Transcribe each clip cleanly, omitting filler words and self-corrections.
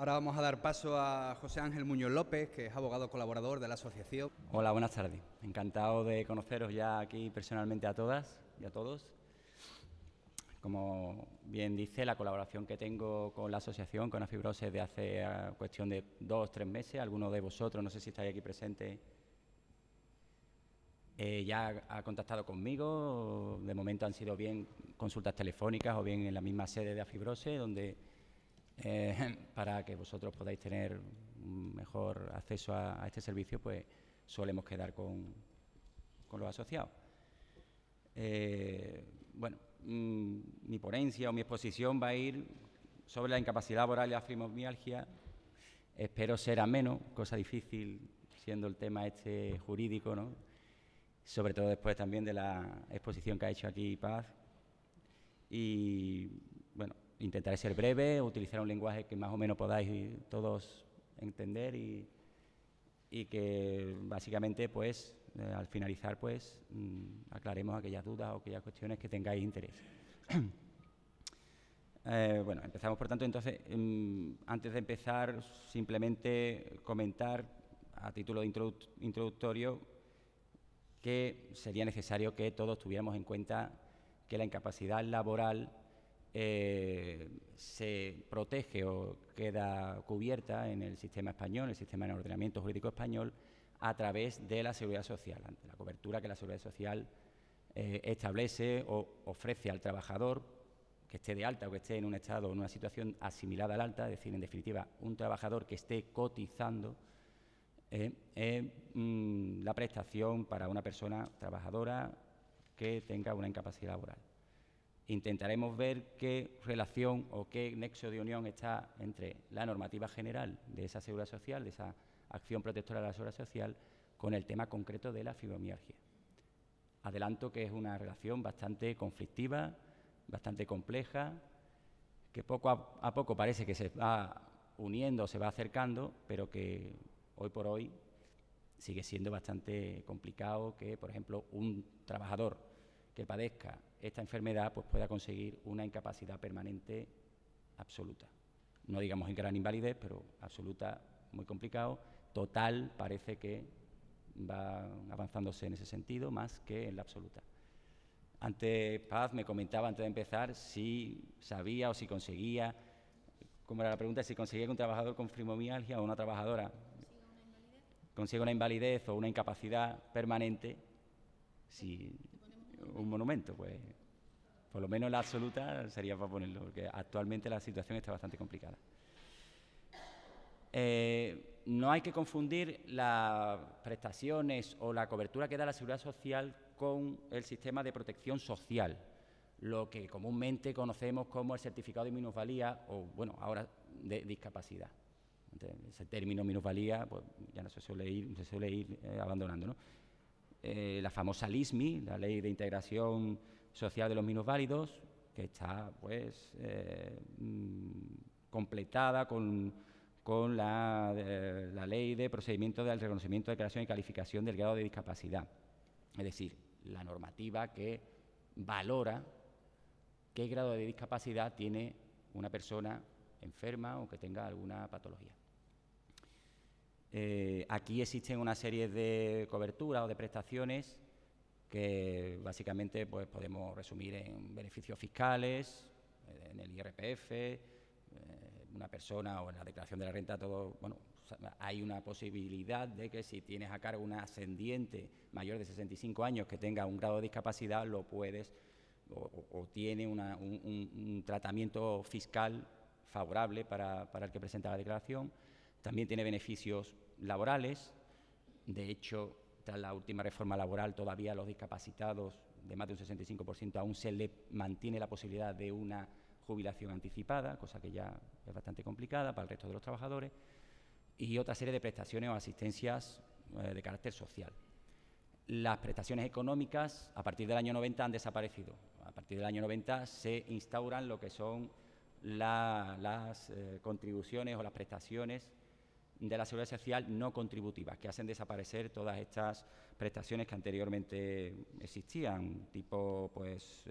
Ahora vamos a dar paso a José Ángel Muñoz López, que es abogado colaborador de la asociación. Hola, buenas tardes. Encantado de conoceros ya aquí personalmente a todas y a todos. Como bien dice, la colaboración que tengo con la asociación, con Afibros, es de hace cuestión de 2 o 3 meses. Algunos de vosotros, no sé si estáis aquí presentes, ya ha contactado conmigo. De momento han sido bien consultas telefónicas o bien en la misma sede de Afibrose, donde para que vosotros podáis tener un mejor acceso a este servicio, pues solemos quedar con los asociados. Bueno, mi ponencia o mi exposición va a ir sobre la incapacidad laboral y la fibromialgia. Espero ser ameno, cosa difícil siendo el tema este jurídico, ¿no? Sobre todo después también de la exposición que ha hecho aquí Paz. Y bueno, intentaré ser breve, utilizar un lenguaje que más o menos podáis todos entender y que básicamente, pues, al finalizar, pues, aclaremos aquellas dudas o aquellas cuestiones que tengáis interés. Bueno, empezamos, por tanto, entonces, antes de empezar, simplemente comentar a título introductorio que sería necesario que todos tuviéramos en cuenta que la incapacidad laboral se protege o queda cubierta en el sistema español, el sistema de ordenamiento jurídico español, a través de la Seguridad Social, ante la cobertura que la Seguridad Social establece o ofrece al trabajador que esté de alta o que esté en un estado o en una situación asimilada al alta, es decir, en definitiva, un trabajador que esté cotizando la prestación para una persona trabajadora que tenga una incapacidad laboral. Intentaremos ver qué relación o qué nexo de unión está entre la normativa general de esa seguridad social, de esa acción protectora de la seguridad social, con el tema concreto de la fibromialgia. Adelanto que es una relación bastante conflictiva, bastante compleja, que poco a poco parece que se va uniendo, se va acercando, pero que hoy por hoy sigue siendo bastante complicado que, por ejemplo, un trabajador que padezca esta enfermedad pues pueda conseguir una incapacidad permanente absoluta. No digamos en gran invalidez, pero absoluta, muy complicado. Total, parece que va avanzándose en ese sentido más que en la absoluta. Antes Paz me comentaba, antes de empezar, si sabía o si conseguía, ¿cómo era la pregunta? Si conseguía que un trabajador con fibromialgia o una trabajadora consiga una invalidez o una incapacidad permanente, si un monumento, pues por lo menos la absoluta sería para ponerlo, porque actualmente la situación está bastante complicada. No hay que confundir las prestaciones o la cobertura que da la Seguridad Social con el sistema de protección social, lo que comúnmente conocemos como el certificado de minusvalía o, bueno, ahora de discapacidad. Entonces, ese término minusvalía pues, ya no se suele ir abandonando, ¿no? La famosa LISMI, la Ley de Integración Social de los Minusválidos, que está pues completada con la Ley de Procedimiento del Reconocimiento, Declaración y Calificación del Grado de Discapacidad. Es decir, la normativa que valora qué grado de discapacidad tiene una persona enferma o que tenga alguna patología. Aquí existen una serie de coberturas o de prestaciones que básicamente pues, podemos resumir en beneficios fiscales, en el IRPF, una persona o en la declaración de la renta, todo, bueno, hay una posibilidad de que si tienes a cargo una ascendiente mayor de 65 años que tenga un grado de discapacidad, lo puedes o tiene un tratamiento fiscal favorable para el que presenta la declaración. También tiene beneficios laborales. De hecho, tras la última reforma laboral, todavía a los discapacitados de más de un 65% aún se les mantiene la posibilidad de una jubilación anticipada, cosa que ya es bastante complicada para el resto de los trabajadores, y otra serie de prestaciones o asistencias de carácter social. Las prestaciones económicas, a partir del año 90, han desaparecido. A partir del año 90 se instauran lo que son las contribuciones o las prestaciones de la Seguridad Social no contributivas, que hacen desaparecer todas estas prestaciones que anteriormente existían, tipo pues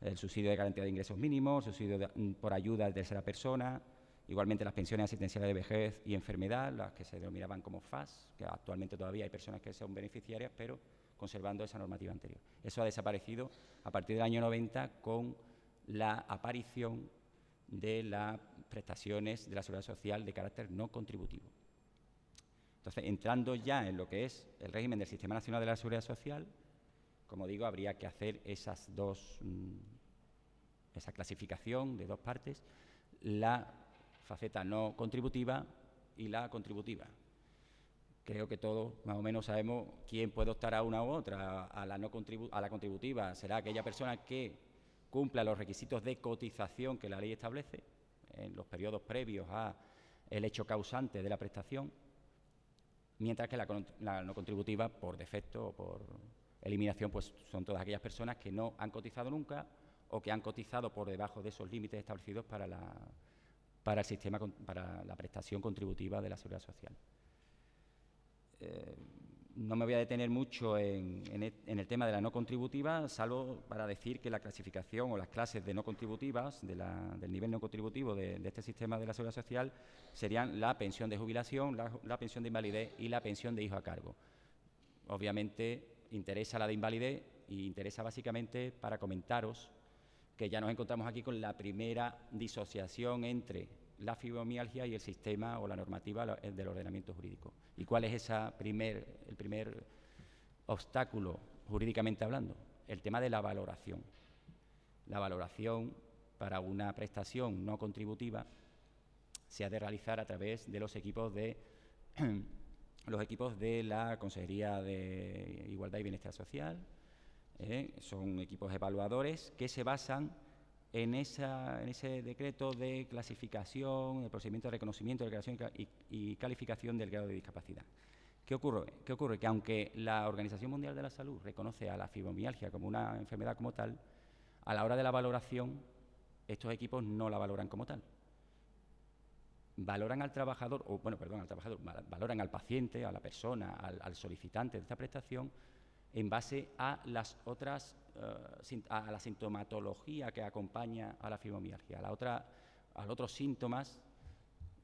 el subsidio de garantía de ingresos mínimos, subsidio por ayuda de tercera persona Igualmente las pensiones asistenciales de vejez y enfermedad, las que se denominaban como FAS, que actualmente todavía hay personas que son beneficiarias, pero conservando esa normativa anterior. Eso ha desaparecido a partir del año 90 con la aparición de las prestaciones de la Seguridad Social de carácter no contributivo. Entonces, entrando ya en lo que es el régimen del Sistema Nacional de la Seguridad Social, como digo, habría que hacer esa clasificación de dos partes, la faceta no contributiva y la contributiva. Creo que todos más o menos sabemos quién puede optar a una u otra. A la contributiva será aquella persona que cumpla los requisitos de cotización que la ley establece en los periodos previos al hecho causante de la prestación, mientras que la no contributiva, por defecto o por eliminación, pues son todas aquellas personas que no han cotizado nunca o que han cotizado por debajo de esos límites establecidos para el sistema, para la prestación contributiva de la Seguridad Social. No me voy a detener mucho en el tema de la no contributiva, salvo para decir que la clasificación o las clases de no contributivas, del nivel no contributivo de este sistema de la Seguridad Social, serían la pensión de jubilación, la pensión de invalidez y la pensión de hijo a cargo. Obviamente interesa la de invalidez y interesa básicamente para comentaros que ya nos encontramos aquí con la primera disociación entre la fibromialgia y el sistema o la normativa del ordenamiento jurídico. ¿Y cuál es el primer obstáculo jurídicamente hablando? El tema de la valoración. La valoración para una prestación no contributiva se ha de realizar a través de los equipos de la Consejería de Igualdad y Bienestar Social. Son equipos evaluadores que se basan en ese decreto de clasificación, el procedimiento de reconocimiento, declaración y calificación del grado de discapacidad. ¿Qué ocurre? Que aunque la Organización Mundial de la Salud reconoce a la fibromialgia como una enfermedad como tal, a la hora de la valoración, estos equipos no la valoran como tal. Valoran al trabajador, valoran al paciente, a la persona, al solicitante de esta prestación, en base a las otras, a la sintomatología que acompaña a la fibromialgia, a los otros síntomas,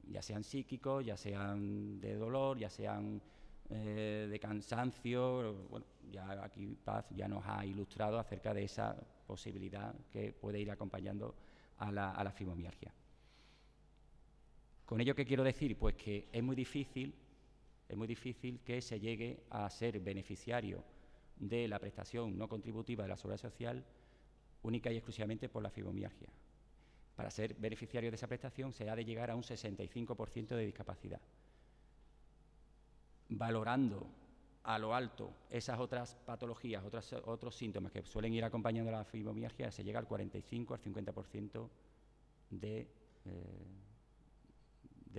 ya sean psíquicos, ya sean de dolor, ya sean de cansancio. Bueno, ya aquí Paz ya nos ha ilustrado acerca de esa posibilidad que puede ir acompañando a la fibromialgia. ¿Con ello qué quiero decir? Pues que es muy difícil que se llegue a ser beneficiario de la prestación no contributiva de la Seguridad Social única y exclusivamente por la fibromialgia. Para ser beneficiario de esa prestación se ha de llegar a un 65% de discapacidad. Valorando a lo alto esas otras patologías, otros síntomas que suelen ir acompañando a la fibromialgia, se llega al 45 al 50% de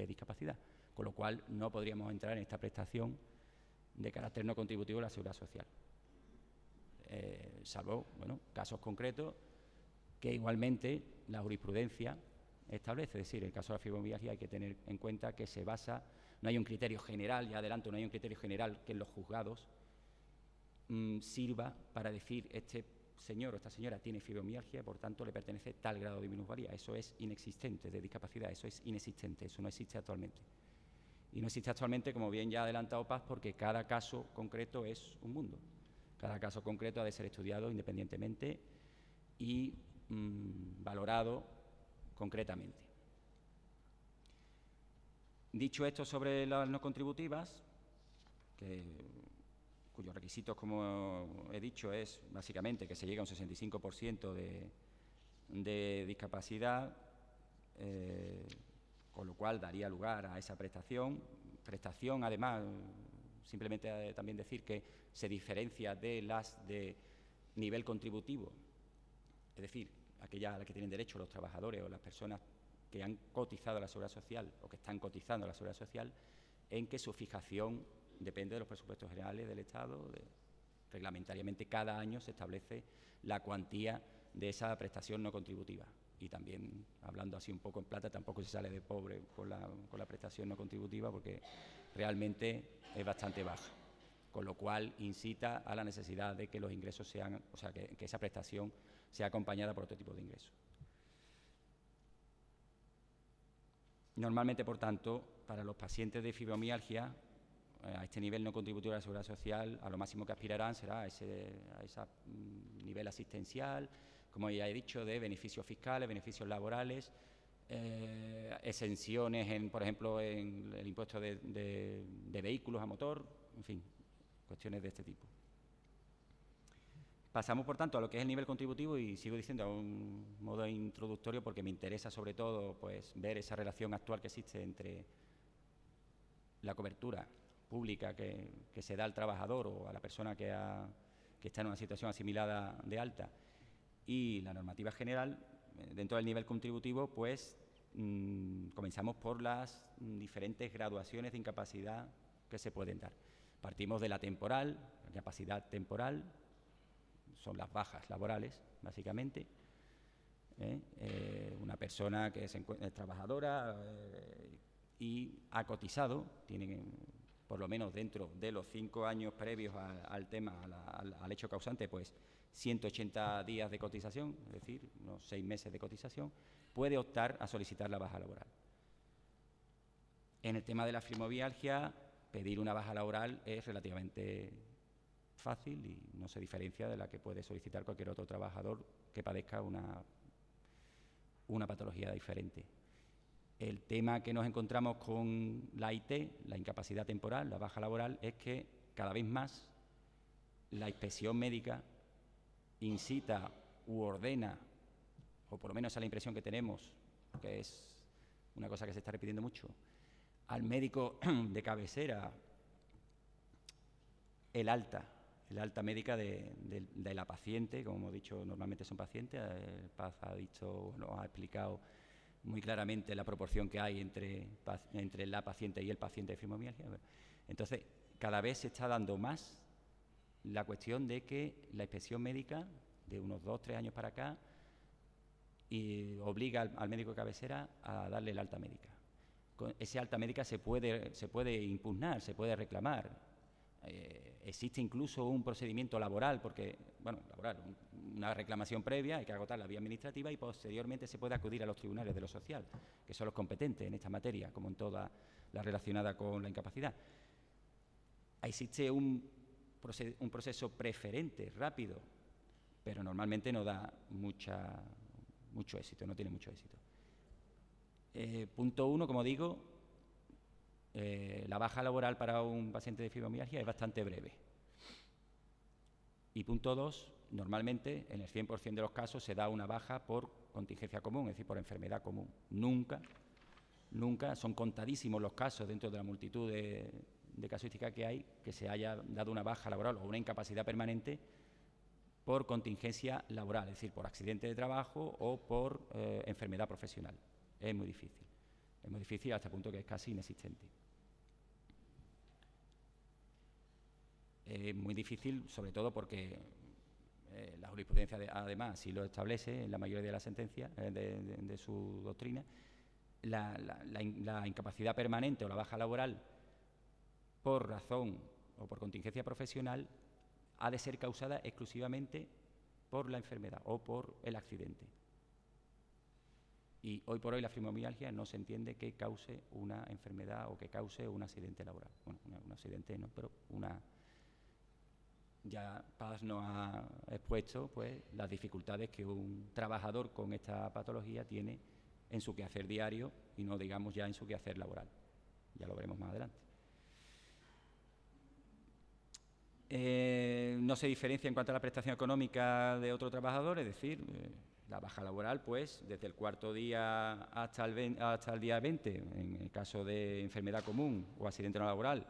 discapacidad, con lo cual no podríamos entrar en esta prestación de carácter no contributivo de la Seguridad Social. Salvo casos concretos que igualmente la jurisprudencia establece. Es decir, en el caso de la fibromialgia hay que tener en cuenta que no hay un criterio general, ya adelanto, no hay un criterio general que en los juzgados sirva para decir este señor o esta señora tiene fibromialgia, por tanto le pertenece tal grado de minusvalía. Eso es inexistente, de discapacidad, eso es inexistente, eso no existe actualmente. Y no existe actualmente, como bien ya ha adelantado Paz, porque cada caso concreto es un mundo. Cada caso concreto ha de ser estudiado independientemente y valorado concretamente. Dicho esto sobre las no contributivas, cuyos requisitos, como he dicho, es básicamente que se llegue a un 65% de discapacidad, con lo cual daría lugar a esa prestación. Prestación, además, simplemente también decir que se diferencia de las de nivel contributivo, es decir, aquellas a las que tienen derecho los trabajadores o las personas que han cotizado a la Seguridad Social o que están cotizando a la Seguridad Social, en que su fijación depende de los presupuestos generales del Estado. Reglamentariamente cada año se establece la cuantía de esa prestación no contributiva. Y también, hablando así un poco en plata, tampoco se sale de pobre con la prestación no contributiva, porque realmente es bastante baja, con lo cual incita a la necesidad de que los ingresos sean, o sea, que esa prestación sea acompañada por otro tipo de ingresos. Normalmente, por tanto, para los pacientes de fibromialgia, a este nivel no contributivo de la Seguridad Social, a lo máximo que aspirarán será a ese nivel asistencial, como ya he dicho, de beneficios fiscales, beneficios laborales, exenciones, por ejemplo, en el impuesto de vehículos a motor, en fin, cuestiones de este tipo. Pasamos, por tanto, a lo que es el nivel contributivo y sigo diciendo a un modo introductorio porque me interesa sobre todo pues, ver esa relación actual que existe entre la cobertura pública que se da al trabajador o a la persona que está en una situación asimilada de alta y la normativa general. Dentro del nivel contributivo, pues comenzamos por las diferentes graduaciones de incapacidad que se pueden dar. Partimos de la temporal, la incapacidad temporal, son las bajas laborales, básicamente. Una persona que es trabajadora y ha cotizado, tiene por lo menos dentro de los 5 años previos al tema, al hecho causante, pues 180 días de cotización, es decir, unos 6 meses de cotización, puede optar a solicitar la baja laboral. En el tema de la fibromialgia, pedir una baja laboral es relativamente fácil y no se diferencia de la que puede solicitar cualquier otro trabajador que padezca una patología diferente. El tema que nos encontramos con la IT, la incapacidad temporal, la baja laboral, es que cada vez más la inspección médica incita u ordena, o por lo menos esa es la impresión que tenemos, que es una cosa que se está repitiendo mucho, al médico de cabecera el alta médica de la paciente, como hemos dicho, normalmente son pacientes. El PAZ nos ha explicado muy claramente la proporción que hay entre la paciente y el paciente de fibromialgia. Entonces, cada vez se está dando más la cuestión de que la inspección médica, de unos 2 o 3 años para acá, obliga al médico de cabecera a darle el alta médica. Con ese alta médica se puede impugnar, se puede reclamar. Existe incluso un procedimiento laboral, una reclamación previa, hay que agotar la vía administrativa y posteriormente se puede acudir a los tribunales de lo social, que son los competentes en esta materia, como en toda la relacionada con la incapacidad. Existe un proceso preferente, rápido, pero normalmente no da mucho éxito, no tiene mucho éxito. Punto 1, como digo, la baja laboral para un paciente de fibromialgia es bastante breve. Y punto 2, normalmente en el 100% de los casos se da una baja por contingencia común, es decir, por enfermedad común. Nunca, son contadísimos los casos dentro de la multitud de casuística que hay, que se haya dado una baja laboral o una incapacidad permanente por contingencia laboral, es decir, por accidente de trabajo o por enfermedad profesional. Es muy difícil hasta el punto que es casi inexistente. Es muy difícil, sobre todo porque la jurisprudencia, además, así lo establece en la mayoría de las sentencias de su doctrina, la incapacidad permanente o la baja laboral por razón o por contingencia profesional ha de ser causada exclusivamente por la enfermedad o por el accidente. Y hoy por hoy la fibromialgia no se entiende que cause una enfermedad o que cause un accidente laboral. Bueno, un accidente no, pero ya Paz nos ha expuesto pues, las dificultades que un trabajador con esta patología tiene en su quehacer diario y no digamos ya en su quehacer laboral. Ya lo veremos más adelante. No se diferencia en cuanto a la prestación económica de otro trabajador, es decir, la baja laboral, pues, desde el 4.º día hasta el día 20, en el caso de enfermedad común o accidente no laboral,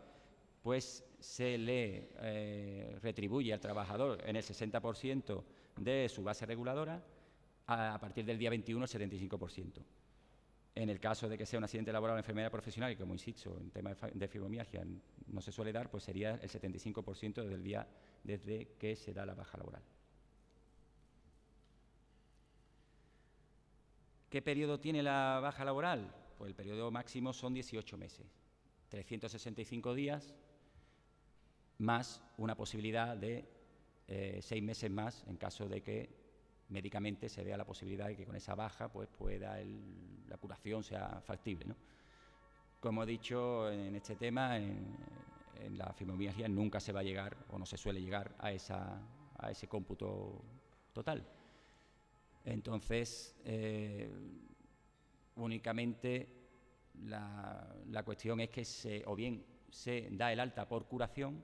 pues se le retribuye al trabajador en el 60% de su base reguladora, a partir del día 21 el 75%. En el caso de que sea un accidente laboral o enfermedad profesional, y como insisto, en tema de fibromialgia no se suele dar, pues sería el 75% del día desde que se da la baja laboral. ¿Qué periodo tiene la baja laboral? Pues el periodo máximo son 18 meses, 365 días, más una posibilidad de 6 meses más en caso de que médicamente se vea la posibilidad de que con esa baja pues pueda la curación sea factible, ¿no? como he dicho, en este tema, en la fibromialgia nunca se va a llegar, o no se suele llegar, a ese cómputo total. Entonces, únicamente la cuestión es que o bien se da el alta por curación,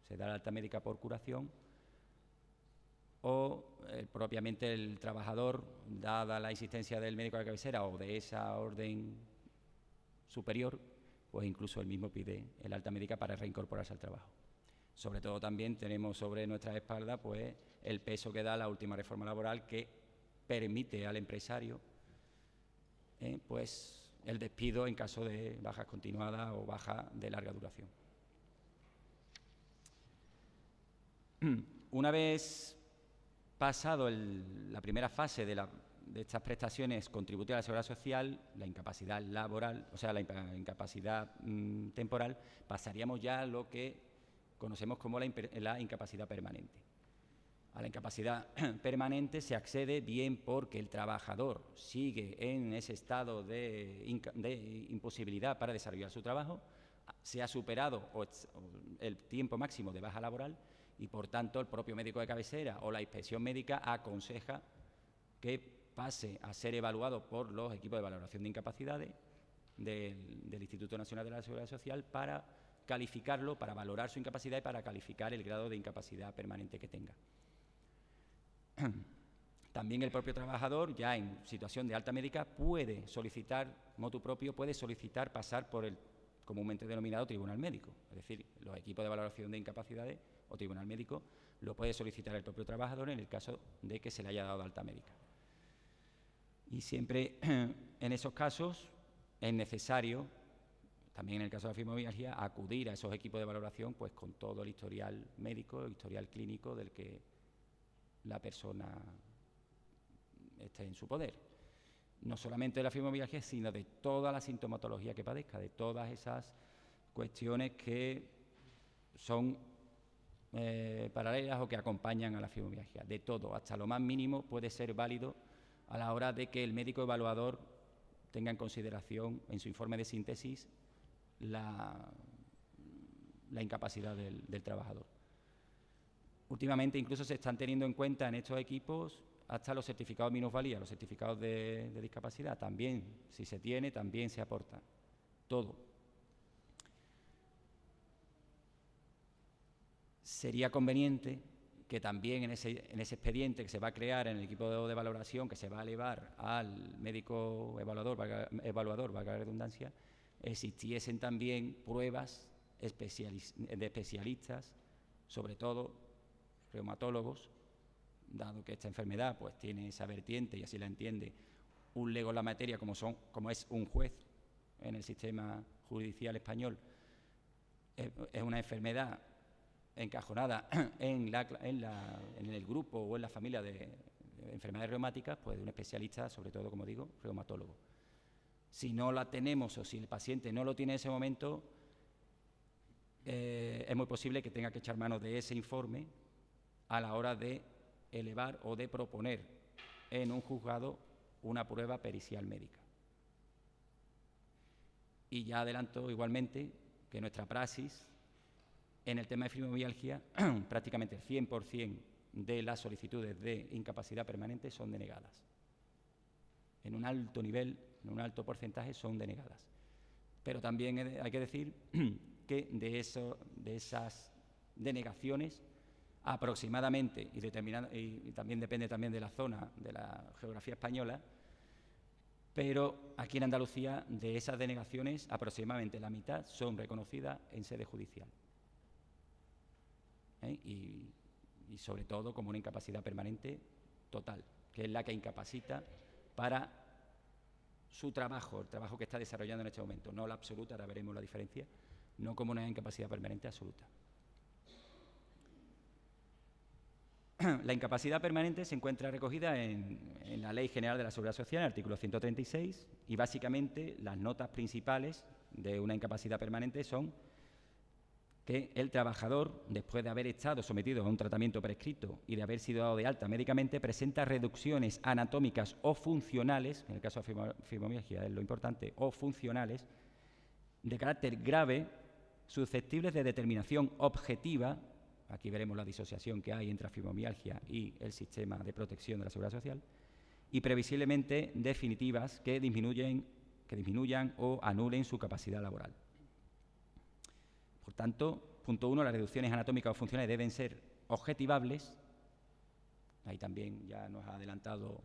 se da el alta médica por curación, o propiamente el trabajador, dada la existencia del médico de cabecera o de esa orden superior, pues incluso él mismo pide el alta médica para reincorporarse al trabajo. Sobre todo también tenemos sobre nuestra espalda pues el peso que da la última reforma laboral, que permite al empresario pues el despido en caso de bajas continuadas o baja de larga duración. Una vez pasado la primera fase de estas prestaciones contributivas a la seguridad social, la incapacidad laboral, o sea, la incapacidad temporal, pasaríamos ya a lo que conocemos como la incapacidad permanente. A la incapacidad permanente se accede bien porque el trabajador sigue en ese estado de imposibilidad para desarrollar su trabajo, se ha superado el tiempo máximo de baja laboral y, por tanto, el propio médico de cabecera o la inspección médica aconseja que pase a ser evaluado por los equipos de valoración de incapacidades del Instituto Nacional de la Seguridad Social para calificarlo, para valorar su incapacidad y para calificar el grado de incapacidad permanente que tenga. También el propio trabajador, ya en situación de alta médica, puede solicitar, motu propio, puede solicitar pasar por el comúnmente denominado tribunal médico. Es decir, los equipos de valoración de incapacidades o tribunal médico lo puede solicitar el propio trabajador en el caso de que se le haya dado alta médica. Y siempre en esos casos es necesario, también en el caso de la fibromialgia, acudir a esos equipos de valoración pues con todo el historial médico, el historial clínico del que la persona esté en su poder. No solamente de la fibromialgia, sino de toda la sintomatología que padezca, de todas esas cuestiones que son paralelas o que acompañan a la fibromialgia. De todo, hasta lo más mínimo, puede ser válido a la hora de que el médico evaluador tenga en consideración en su informe de síntesis la incapacidad del trabajador. Últimamente incluso se están teniendo en cuenta en estos equipos hasta los certificados de minusvalía, los certificados de discapacidad. También, si se tiene, también se aporta. Todo. Sería conveniente que también en ese expediente que se va a crear en el equipo de valoración, que se va a elevar al médico evaluador, valga la redundancia, existiesen también pruebas de especialistas, sobre todo reumatólogos, dado que esta enfermedad pues tiene esa vertiente, y así la entiende un lego en la materia como es un juez en el sistema judicial español. Es una enfermedad encajonada en el grupo o en la familia de enfermedades reumáticas, pues de un especialista, sobre todo, como digo, reumatólogo. Si no la tenemos o si el paciente no lo tiene en ese momento, es muy posible que tenga que echar mano de ese informe a la hora de elevar o de proponer en un juzgado una prueba pericial médica. Y ya adelanto igualmente que nuestra praxis en el tema de fibromialgia, prácticamente el 100% de las solicitudes de incapacidad permanente son denegadas. En un alto nivel, en un alto porcentaje, son denegadas. Pero también hay que decir que de esas denegaciones, aproximadamente, y también depende también de la zona, de la geografía española, pero aquí en Andalucía, de esas denegaciones, aproximadamente la mitad son reconocidas en sede judicial. Y sobre todo como una incapacidad permanente total, que es la que incapacita para su trabajo, el trabajo que está desarrollando en este momento, no la absoluta, ahora veremos la diferencia, no como una incapacidad permanente absoluta. La incapacidad permanente se encuentra recogida en la Ley General de la Seguridad Social, en el artículo 136, y básicamente las notas principales de una incapacidad permanente son que el trabajador, después de haber estado sometido a un tratamiento prescrito y de haber sido dado de alta médicamente, presenta reducciones anatómicas o funcionales, en el caso de fibromialgia es lo importante, o funcionales, de carácter grave, susceptibles de determinación objetiva, aquí veremos la disociación que hay entre la fibromialgia y el sistema de protección de la Seguridad Social, y previsiblemente definitivas que disminuyan o anulen su capacidad laboral. Por tanto, punto 1, las reducciones anatómicas o funcionales deben ser objetivables. Ahí también ya nos ha adelantado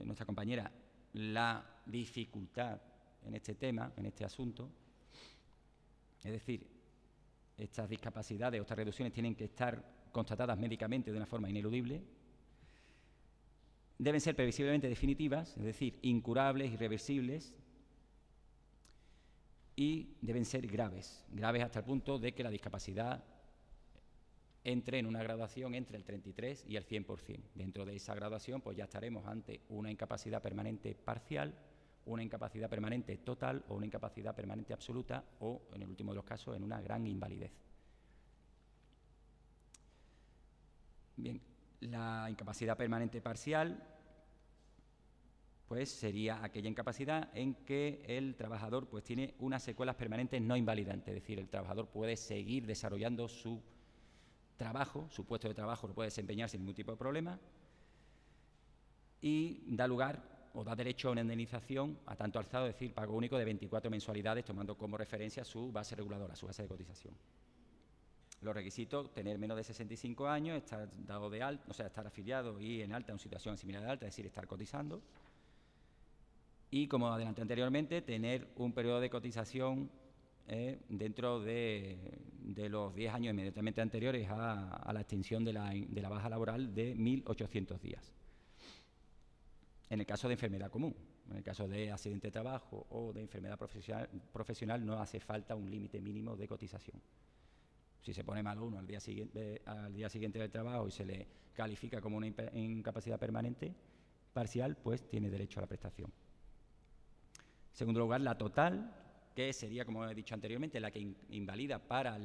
nuestra compañera la dificultad en este tema, en este asunto. Es decir, estas discapacidades o estas reducciones tienen que estar constatadas médicamente de una forma ineludible. Deben ser previsiblemente definitivas, es decir, incurables, irreversibles, y deben ser graves hasta el punto de que la discapacidad entre en una graduación entre el 33 y el 100%. Dentro de esa graduación, pues ya estaremos ante una incapacidad permanente parcial, una incapacidad permanente total o una incapacidad permanente absoluta o, en el último de los casos, en una gran invalidez. Bien, la incapacidad permanente parcial pues sería aquella incapacidad en que el trabajador pues tiene unas secuelas permanentes no invalidantes, es decir, el trabajador puede seguir desarrollando su trabajo, su puesto de trabajo lo puede desempeñar sin ningún tipo de problema y da lugar o da derecho a una indemnización a tanto alzado, es decir, pago único de 24 mensualidades, tomando como referencia su base reguladora, su base de cotización. Los requisitos: tener menos de 65 años, estar dado de alta, o sea, estar afiliado y en alta, en situación similar de alta, es decir, estar cotizando. Y, como adelanté anteriormente, tener un periodo de cotización dentro de los 10 años inmediatamente anteriores a la extinción de la baja laboral de 1.800 días. En el caso de enfermedad común, en el caso de accidente de trabajo o de enfermedad profesional no hace falta un límite mínimo de cotización. Si se pone mal uno al día siguiente del trabajo y se le califica como una incapacidad permanente parcial, pues tiene derecho a la prestación. En segundo lugar, la total, que sería, como he dicho anteriormente, la que invalida para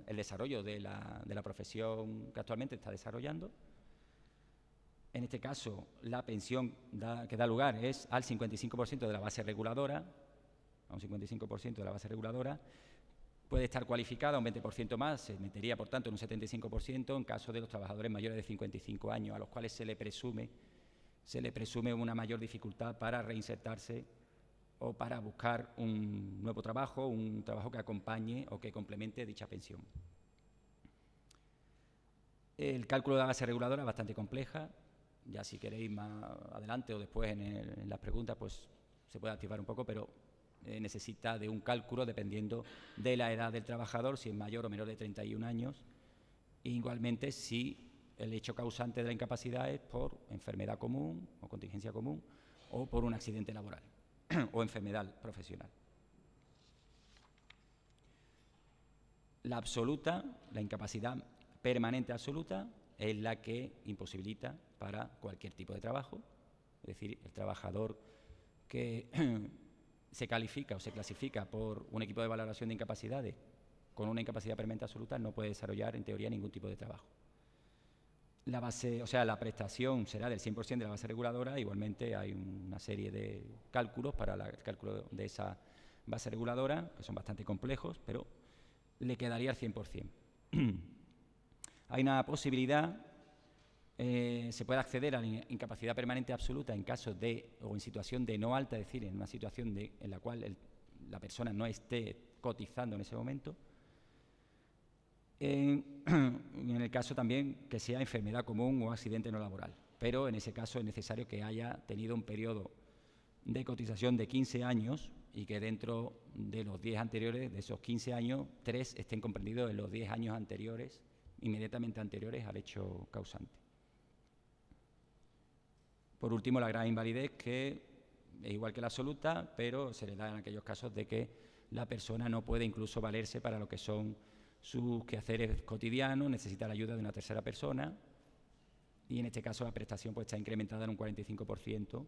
el desarrollo de la profesión que actualmente está desarrollando. En este caso, la pensión que da lugar es al 55% de la base reguladora, a un 55% de la base reguladora. Puede estar cualificada un 20% más, se metería, por tanto, en un 75% en caso de los trabajadores mayores de 55 años, a los cuales se le presume una mayor dificultad para reinsertarse o para buscar un nuevo trabajo, un trabajo que acompañe o que complemente dicha pensión. El cálculo de la base reguladora es bastante compleja. Ya si queréis más adelante o después en las preguntas, pues se puede activar un poco, pero necesita de un cálculo dependiendo de la edad del trabajador, si es mayor o menor de 31 años, e igualmente si el hecho causante de la incapacidad es por enfermedad común o contingencia común o por un accidente laboral o enfermedad profesional. La absoluta, la incapacidad permanente absoluta, es la que imposibilita para cualquier tipo de trabajo, es decir, el trabajador que se califica o se clasifica por un equipo de valoración de incapacidades con una incapacidad permanente absoluta no puede desarrollar en teoría ningún tipo de trabajo. La base, o sea, la prestación será del 100% de la base reguladora. Igualmente hay una serie de cálculos para el cálculo de esa base reguladora, que son bastante complejos, pero le quedaría al 100%. Hay una posibilidad, se puede acceder a la incapacidad permanente absoluta en caso de, o en situación de no alta, es decir, en una situación en la cual la persona no esté cotizando en ese momento. En el caso también que sea enfermedad común o accidente no laboral, pero en ese caso es necesario que haya tenido un periodo de cotización de 15 años y que dentro de los 10 anteriores, de esos 15 años, 3 estén comprendidos en los 10 años anteriores, inmediatamente anteriores al hecho causante. Por último, la grave invalidez, que es igual que la absoluta, pero se le da en aquellos casos de que la persona no puede incluso valerse para lo que son sus quehaceres cotidianos, necesita la ayuda de una tercera persona, y en este caso la prestación pues está incrementada en un 45%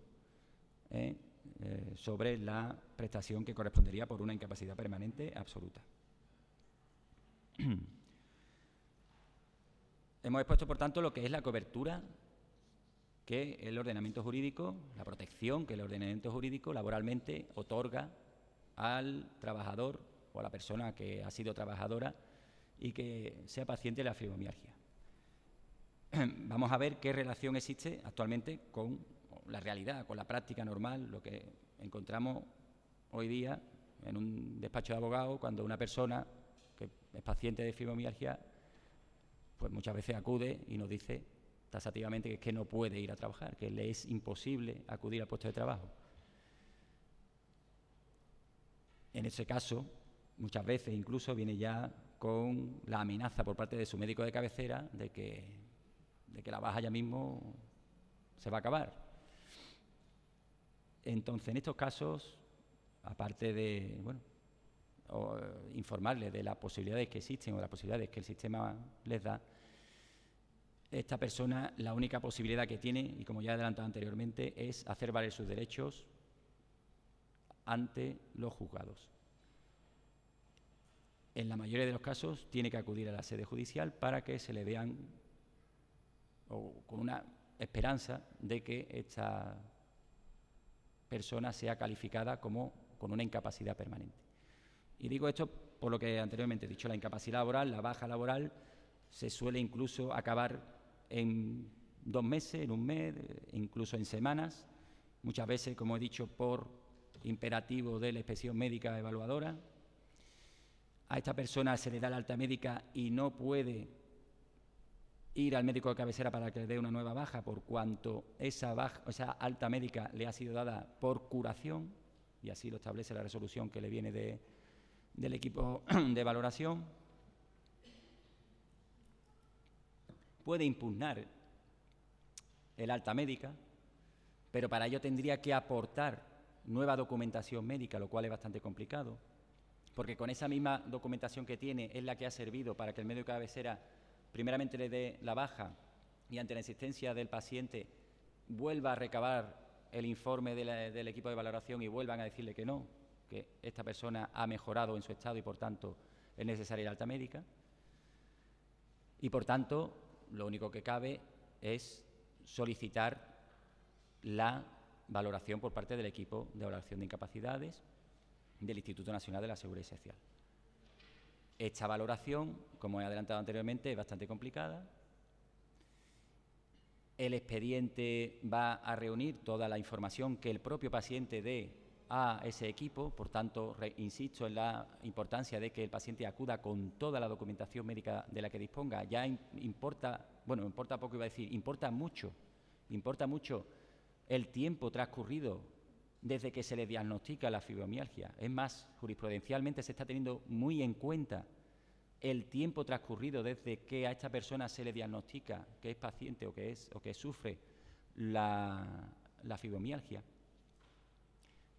sobre la prestación que correspondería por una incapacidad permanente absoluta. Hemos expuesto, por tanto, lo que es la cobertura que el ordenamiento jurídico, la protección que el ordenamiento jurídico laboralmente otorga al trabajador o a la persona que ha sido trabajadora y que sea paciente de la fibromialgia. Vamos a ver qué relación existe actualmente con la realidad, con la práctica normal, lo que encontramos hoy día en un despacho de abogado cuando una persona que es paciente de fibromialgia pues muchas veces acude y nos dice taxativamente que es que no puede ir a trabajar, que le es imposible acudir al puesto de trabajo. En ese caso, muchas veces incluso viene ya con la amenaza por parte de su médico de cabecera de que la baja ya mismo se va a acabar. Entonces, en estos casos, aparte de informarles de las posibilidades que existen o de las posibilidades que el sistema les da, esta persona la única posibilidad que tiene, y como ya he adelantado anteriormente, es hacer valer sus derechos ante los juzgados. En la mayoría de los casos tiene que acudir a la sede judicial para que se le vean o con una esperanza de que esta persona sea calificada como con una incapacidad permanente. Y digo esto por lo que anteriormente he dicho, la incapacidad laboral, la baja laboral, se suele incluso acabar en 2 meses, en 1 mes, incluso en semanas, muchas veces, como he dicho, por imperativo de la inspección médica evaluadora. A esta persona se le da la alta médica y no puede ir al médico de cabecera para que le dé una nueva baja, por cuanto esa alta médica le ha sido dada por curación, y así lo establece la resolución que le viene del equipo de valoración. Puede impugnar el alta médica, pero para ello tendría que aportar nueva documentación médica, lo cual es bastante complicado, porque con esa misma documentación que tiene es la que ha servido para que el médico de cabecera primeramente le dé la baja y ante la insistencia del paciente vuelva a recabar el informe del equipo de valoración y vuelvan a decirle que no, que esta persona ha mejorado en su estado y por tanto es necesaria la alta médica. Y por tanto, lo único que cabe es solicitar la valoración por parte del equipo de valoración de incapacidades del Instituto Nacional de la Seguridad Social. Esta valoración, como he adelantado anteriormente, es bastante complicada. El expediente va a reunir toda la información que el propio paciente dé a ese equipo, por tanto, insisto en la importancia de que el paciente acuda con toda la documentación médica de la que disponga. Ya importa poco, iba a decir, importa mucho el tiempo transcurrido desde que se le diagnostica la fibromialgia. Es más, jurisprudencialmente se está teniendo muy en cuenta el tiempo transcurrido desde que a esta persona se le diagnostica que es paciente o que sufre la fibromialgia,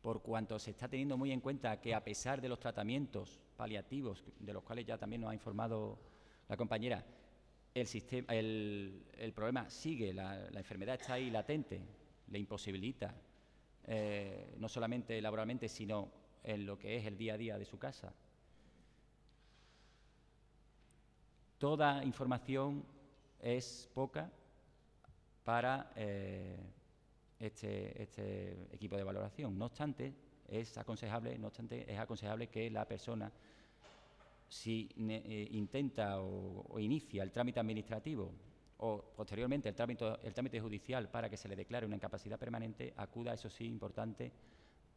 por cuanto se está teniendo muy en cuenta que a pesar de los tratamientos paliativos, de los cuales ya también nos ha informado la compañera, el problema sigue, la enfermedad está ahí latente, le imposibilita no solamente laboralmente, sino en lo que es el día a día de su casa. Toda información es poca para este equipo de valoración. No obstante, es aconsejable que la persona, si intenta o inicia el trámite administrativo o posteriormente el trámite judicial para que se le declare una incapacidad permanente, acuda, eso sí, importante,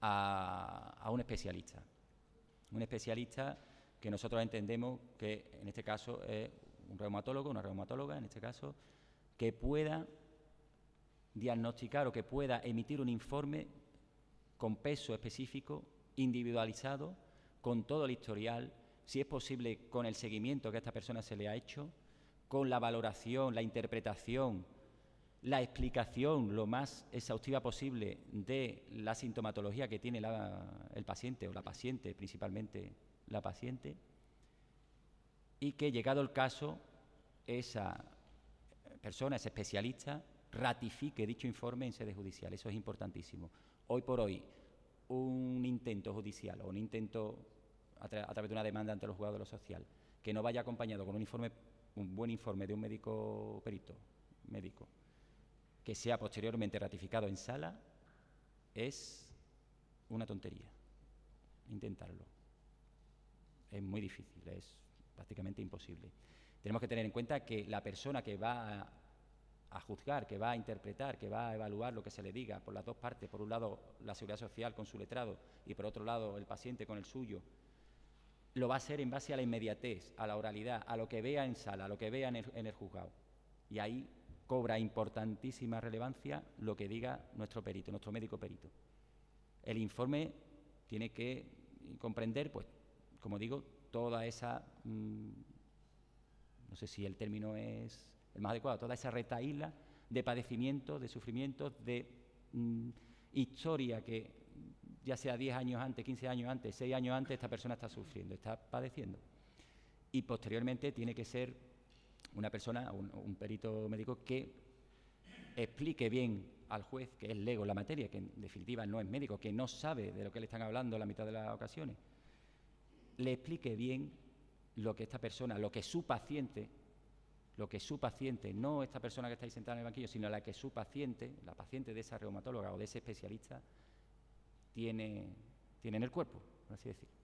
a un especialista. Un especialista que nosotros entendemos que en este caso es un reumatólogo, una reumatóloga, en este caso, que pueda diagnosticar o que pueda emitir un informe con peso específico, individualizado, con todo el historial, si es posible con el seguimiento que a esta persona se le ha hecho, con la valoración, la interpretación, la explicación lo más exhaustiva posible de la sintomatología que tiene el paciente o la paciente, principalmente la paciente, y que, llegado el caso, esa persona, ese especialista, ratifique dicho informe en sede judicial. Eso es importantísimo. Hoy por hoy, un intento judicial o un intento a través de una demanda ante los juzgados de lo social que no vaya acompañado con un buen informe de un médico perito, que sea posteriormente ratificado en sala, es una tontería. intentarlo. Es muy difícil, es prácticamente imposible. Tenemos que tener en cuenta que la persona que va a juzgar, que va a interpretar, que va a evaluar lo que se le diga por las dos partes, por un lado la Seguridad Social con su letrado y por otro lado el paciente con el suyo, lo va a hacer en base a la inmediatez, a la oralidad, a lo que vea en sala, a lo que vea en el juzgado. Y ahí cobra importantísima relevancia lo que diga nuestro perito, nuestro médico perito. El informe tiene que comprender, pues, como digo, toda esa, no sé si el término es el más adecuado, toda esa retahíla de padecimientos, de sufrimientos, de historia que ya sea 10 años antes, 15 años antes, 6 años antes, esta persona está sufriendo, está padeciendo. Y posteriormente tiene que ser una persona, un perito médico que explique bien al juez, que es lego en la materia, que en definitiva no es médico, que no sabe de lo que le están hablando la mitad de las ocasiones, le explique bien lo que esta persona, lo que su paciente, no esta persona que está ahí sentada en el banquillo, sino la que su paciente, la paciente de esa reumatóloga o de ese especialista, tiene en el cuerpo, por así decirlo.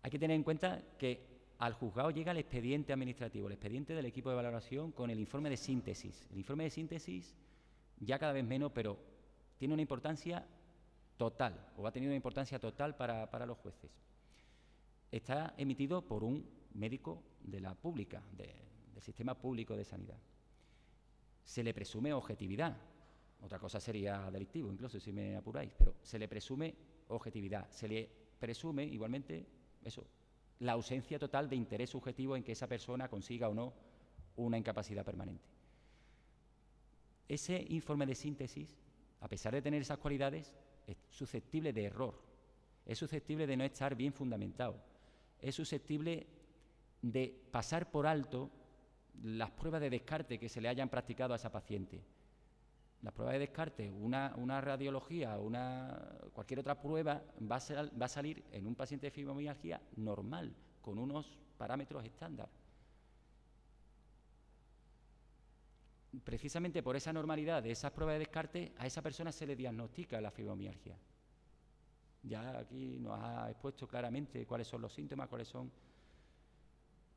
Hay que tener en cuenta que al juzgado llega el expediente administrativo, el expediente del equipo de valoración con el informe de síntesis. El informe de síntesis ya cada vez menos, pero tiene una importancia total, o ha tenido una importancia total para los jueces. Está emitido por un médico de la pública, del sistema público de sanidad. Se le presume objetividad. Otra cosa sería delictivo, incluso, si me apuráis, pero se le presume objetividad. Se le presume, igualmente, eso, la ausencia total de interés subjetivo en que esa persona consiga o no una incapacidad permanente. Ese informe de síntesis, a pesar de tener esas cualidades, es susceptible de error, es susceptible de no estar bien fundamentado, es susceptible de pasar por alto las pruebas de descarte que se le hayan practicado a esa paciente. Las pruebas de descarte, una radiología, cualquier otra prueba va a salir en un paciente de fibromialgia normal, con unos parámetros estándar. Precisamente por esa normalidad de esas pruebas de descarte, a esa persona se le diagnostica la fibromialgia. Ya aquí nos ha expuesto claramente cuáles son los síntomas, cuáles son.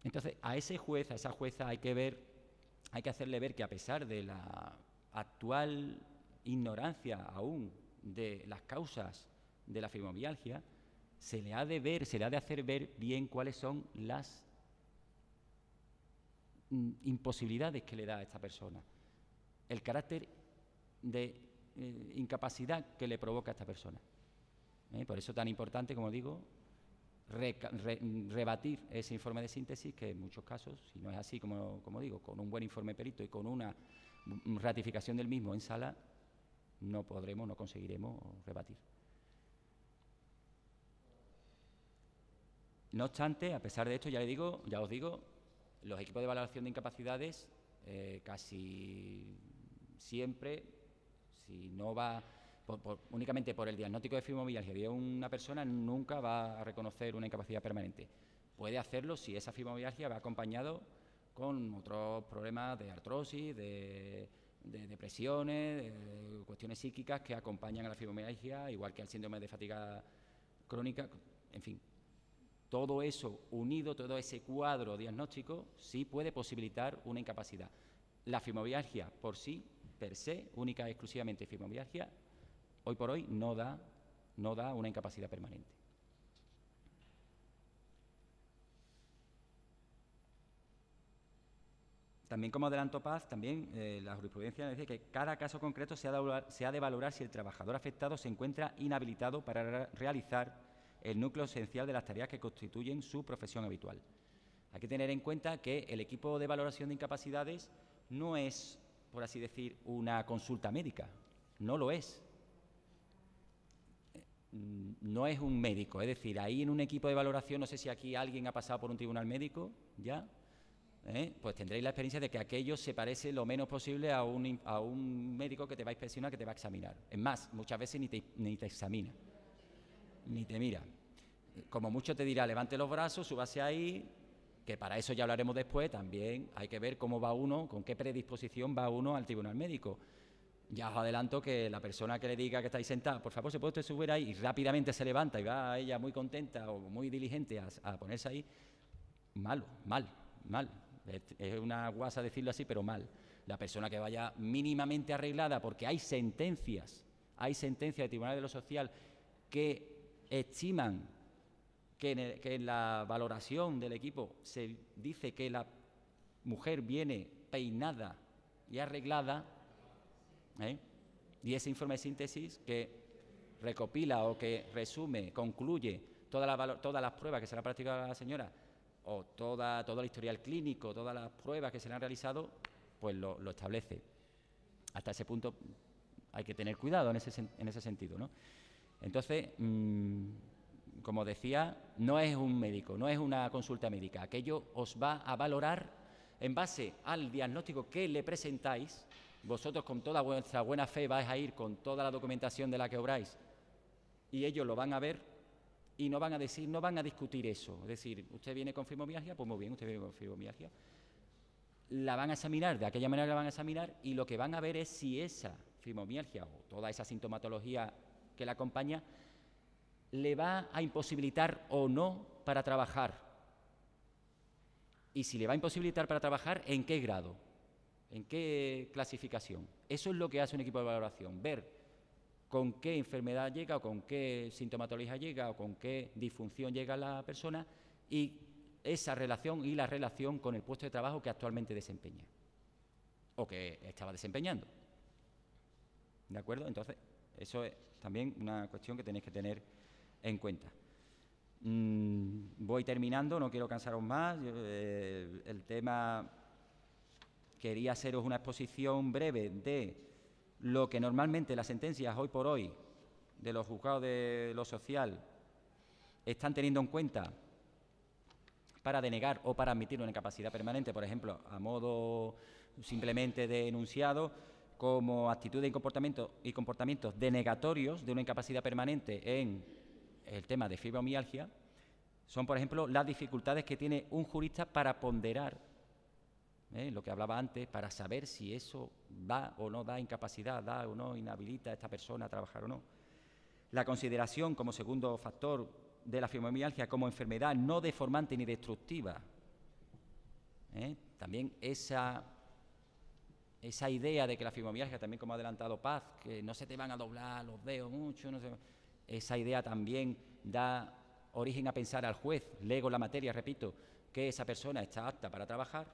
Entonces, a ese juez, a esa jueza, hay que hacerle ver que a pesar de la actual ignorancia aún de las causas de la fibromialgia, se le ha de hacer ver bien cuáles son las imposibilidades que le da a esta persona, el carácter de incapacidad que le provoca a esta persona. Por eso tan importante, como digo, rebatir ese informe de síntesis, que en muchos casos, si no es así, como digo, con un buen informe perito y con una ratificación del mismo en sala, no conseguiremos rebatir. No obstante, a pesar de esto, ya os digo, los equipos de valoración de incapacidades casi siempre, si no va únicamente por el diagnóstico de fibromialgia de una persona, nunca va a reconocer una incapacidad permanente. Puede hacerlo si esa fibromialgia va acompañado con otros problemas de artrosis, de depresiones, de cuestiones psíquicas que acompañan a la fibromialgia, igual que al síndrome de fatiga crónica, en fin. Todo eso unido, todo ese cuadro diagnóstico, sí puede posibilitar una incapacidad. La fibromialgia por sí, per se, única y exclusivamente fibromialgia, hoy por hoy no da una incapacidad permanente. También, como adelantó Paz, la jurisprudencia dice que cada caso concreto se ha de valorar si el trabajador afectado se encuentra inhabilitado para realizar el núcleo esencial de las tareas que constituyen su profesión habitual. Hay que tener en cuenta que el equipo de valoración de incapacidades no es, por así decir, una consulta médica, no lo es. No es un médico, es decir, ahí en un equipo de valoración, no sé si aquí alguien ha pasado por un tribunal médico, ¿ya? Pues tendréis la experiencia de que aquello se parece lo menos posible a un médico que te va a inspeccionar, que te va a examinar. Es más, muchas veces ni te examina, ni te mira. Como mucho te dirá, levante los brazos, súbase ahí, que para eso ya hablaremos después. También hay que ver cómo va uno, con qué predisposición va uno al tribunal médico. ya os adelanto que la persona que le diga que estáis sentada, por favor, ¿se puede usted subir ahí? Y rápidamente se levanta y va ella muy contenta o muy diligente a ponerse ahí, mal. Es una guasa decirlo así, pero mal. La persona que vaya mínimamente arreglada, porque hay sentencias de Tribunal de lo Social que estiman que en la valoración del equipo se dice que la mujer viene peinada y arreglada, y ese informe de síntesis que recopila o que resume, concluye todas las pruebas que se le han practicado a la señora o todo el historial clínico, todas las pruebas que se le han realizado, pues lo establece. Hasta ese punto hay que tener cuidado en ese sentido, ¿no? Entonces, como decía, no es un médico, no es una consulta médica. Aquello os va a valorar en base al diagnóstico que le presentáis. Vosotros con toda vuestra buena fe vais a ir con toda la documentación de la que obráis y ellos lo van a ver y no van a discutir eso. Es decir, usted viene con fibromialgia, pues muy bien, usted viene con fibromialgia. La van a examinar, de aquella manera la van a examinar y lo que van a ver es si esa fibromialgia o toda esa sintomatología que la acompaña le va a imposibilitar o no para trabajar. Y si le va a imposibilitar para trabajar, ¿en qué grado? ¿En qué clasificación? Eso es lo que hace un equipo de valoración, ver con qué enfermedad llega o con qué sintomatología llega o con qué disfunción llega la persona y esa relación y la relación con el puesto de trabajo que actualmente desempeña o que estaba desempeñando. ¿De acuerdo? Entonces, eso es también una cuestión que tenéis que tener en cuenta. Voy terminando, no quiero cansaros más. El tema, quería haceros una exposición breve de lo que normalmente las sentencias hoy por hoy de los juzgados de lo social están teniendo en cuenta para denegar o para admitir una incapacidad permanente, por ejemplo, a modo simplemente de enunciado, como actitudes y comportamientos denegatorios de una incapacidad permanente en el tema de fibromialgia, son, por ejemplo, las dificultades que tiene un jurista para ponderar, lo que hablaba antes, para saber si eso da o no da incapacidad, da o no inhabilita a esta persona a trabajar o no. La consideración como segundo factor de la fibromialgia como enfermedad no deformante ni destructiva. También esa idea de que la fibromialgia, también como ha adelantado Paz, que no se te van a doblar los dedos mucho, esa idea también da origen a pensar al juez, lego la materia, repito, que esa persona está apta para trabajar.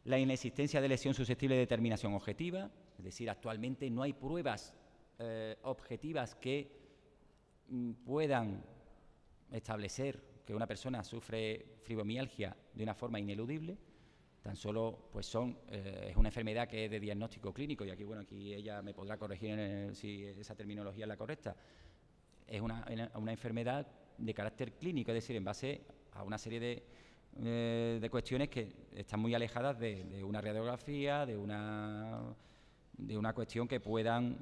La inexistencia de lesión susceptible de determinación objetiva, es decir, actualmente no hay pruebas objetivas que puedan establecer que una persona sufre fibromialgia de una forma ineludible. Tan solo pues es una enfermedad que es de diagnóstico clínico, y aquí ella me podrá corregir si esa terminología es la correcta. Es una enfermedad de carácter clínico, es decir, en base a una serie de cuestiones que están muy alejadas de una radiografía, de una cuestión que puedan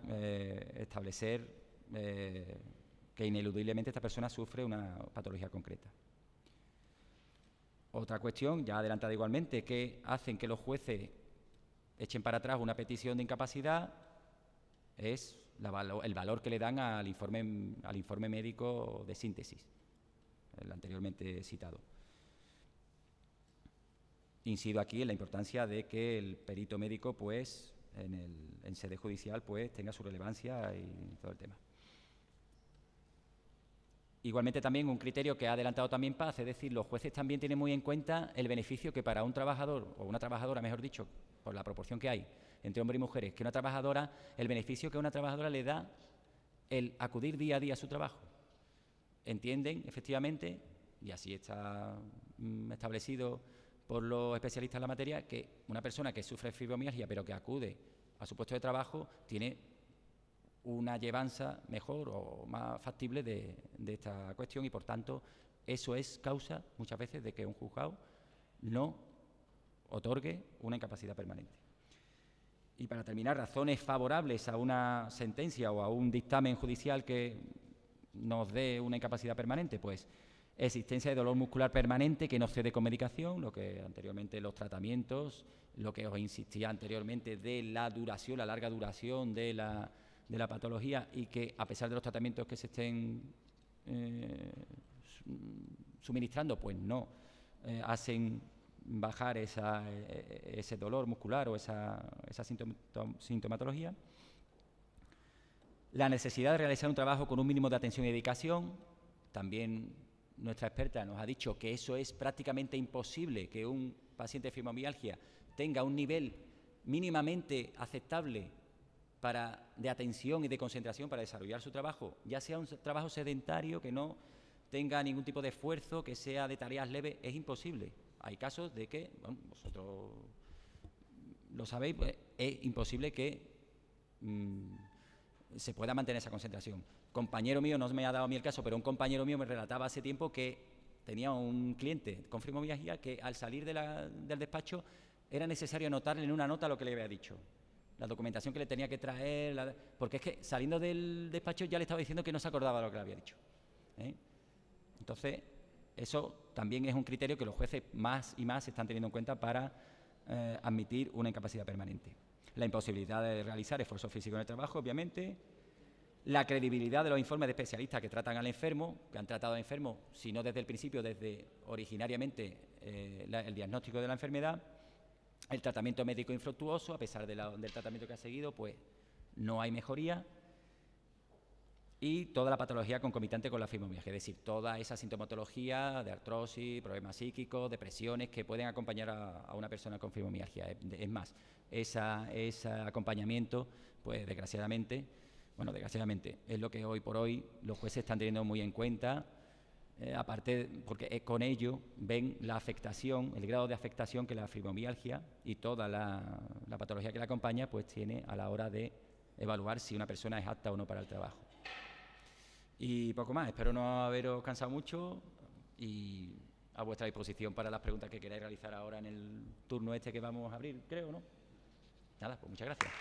establecer que ineludiblemente esta persona sufre una patología concreta. Otra cuestión, ya adelantada igualmente, que hacen que los jueces echen para atrás una petición de incapacidad es el valor que le dan al informe médico de síntesis, el anteriormente citado. Incido aquí en la importancia de que el perito médico, pues, en sede judicial, pues, tenga su relevancia y todo el tema. Igualmente también un criterio que ha adelantado también Paz, es decir, los jueces también tienen muy en cuenta el beneficio que para un trabajador, o una trabajadora, mejor dicho, por la proporción que hay entre hombres y mujeres, que una trabajadora, el beneficio que a una trabajadora le da el acudir día a día a su trabajo. Entienden, efectivamente, y así está establecido por los especialistas en la materia, que una persona que sufre fibromialgia pero que acude a su puesto de trabajo tiene una llevanza mejor o más factible de esta cuestión y, por tanto, eso es causa muchas veces de que un juzgado no otorgue una incapacidad permanente. Y para terminar, razones favorables a una sentencia o a un dictamen judicial que nos dé una incapacidad permanente, pues existencia de dolor muscular permanente que no cede con medicación, lo que anteriormente los tratamientos, lo que os insistía anteriormente de la duración, la larga duración de la patología, y que a pesar de los tratamientos que se estén suministrando, pues no hacen bajar ese dolor muscular o esa sintomatología. La necesidad de realizar un trabajo con un mínimo de atención y dedicación. También nuestra experta nos ha dicho que eso es prácticamente imposible, que un paciente de fibromialgia tenga un nivel mínimamente aceptable de atención y de concentración para desarrollar su trabajo, ya sea un trabajo sedentario, que no tenga ningún tipo de esfuerzo, que sea de tareas leves. Es imposible. Hay casos de que, bueno, vosotros lo sabéis, pues, es imposible que se pueda mantener esa concentración. Compañero mío, no me ha dado a mí el caso, pero un compañero mío me relataba hace tiempo que tenía un cliente con fibromialgia que al salir del despacho era necesario anotarle en una nota lo que le había dicho, la documentación que le tenía que traer, porque es que saliendo del despacho ya le estaba diciendo que no se acordaba de lo que le había dicho. Entonces, eso también es un criterio que los jueces más y más están teniendo en cuenta para admitir una incapacidad permanente. La imposibilidad de realizar esfuerzo físico en el trabajo, obviamente. La credibilidad de los informes de especialistas que tratan al enfermo, que han tratado al enfermo, si no desde el principio, desde originariamente el diagnóstico de la enfermedad. El tratamiento médico infructuoso, a pesar del tratamiento que ha seguido, pues no hay mejoría. Y toda la patología concomitante con la fibromialgia, es decir, toda esa sintomatología de artrosis, problemas psíquicos, depresiones que pueden acompañar a una persona con fibromialgia. Es más, ese acompañamiento, pues desgraciadamente, es lo que hoy por hoy los jueces están teniendo muy en cuenta, aparte porque con ello ven la afectación, el grado de afectación que la fibromialgia y toda la patología que la acompaña, pues tiene a la hora de evaluar si una persona es apta o no para el trabajo. Y poco más, espero no haberos cansado mucho y a vuestra disposición para las preguntas que queráis realizar ahora en el turno que vamos a abrir, creo, ¿no? Nada, pues muchas gracias.